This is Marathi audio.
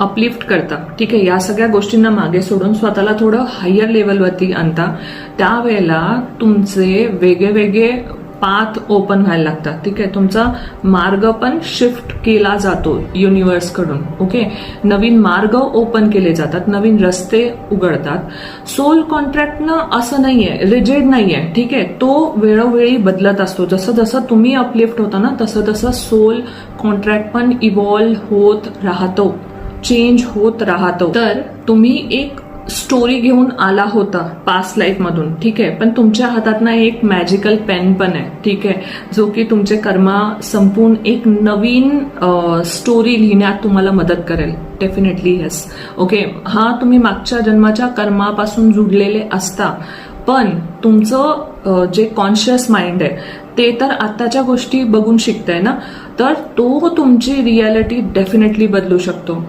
अपलिफ्ट करता, ठीक आहे, या सगळ्या गोष्टींना मागे सोडून स्वतःला थोडं हायर लेवलवरती आणता, त्यावेळेला तुमचे वेगळे वेगळे पाथ ओपन व्हायला लागतात, ठीक आहे. तुमचा मार्ग पण शिफ्ट केला जातो युनिव्हर्स कडून. ओके, नवीन मार्ग ओपन केले जातात, नवीन रस्ते उघडतात. सोल कॉन्ट्रॅक्टनं असं नाहीये, रिजिड नाहीये, ठीक आहे. तो वेळोवेळी बदलत असतो. जसं जसं तुम्ही अपलिफ्ट होता ना, तसं तसं सोल कॉन्ट्रॅक्ट पण इव्हॉल्व्ह होत राहतो, चेंज होत राहतो. तर तुम्ही एक स्टोरी घेऊन आला होता पास्ट लाईफ मधून, ठीक आहे, पण तुमच्या हातात ना एक मॅजिकल पेन पण आहे, ठीक आहे, जो की तुमचे कर्मा संपून एक नवीन स्टोरी लिहिण्यात तुम्हाला मदत करेल. Definitely yes. ओके, हा तुम्ही मागच्या जन्माच्या कर्मापासून जुडलेले असता, पण तुमचं जे कॉन्शियस माइंड आहे ते तर आताच्या गोष्टी बघून शिकतंय ना, तर तो तुमची रियालिटी डेफिनेटली बदलू शकतो.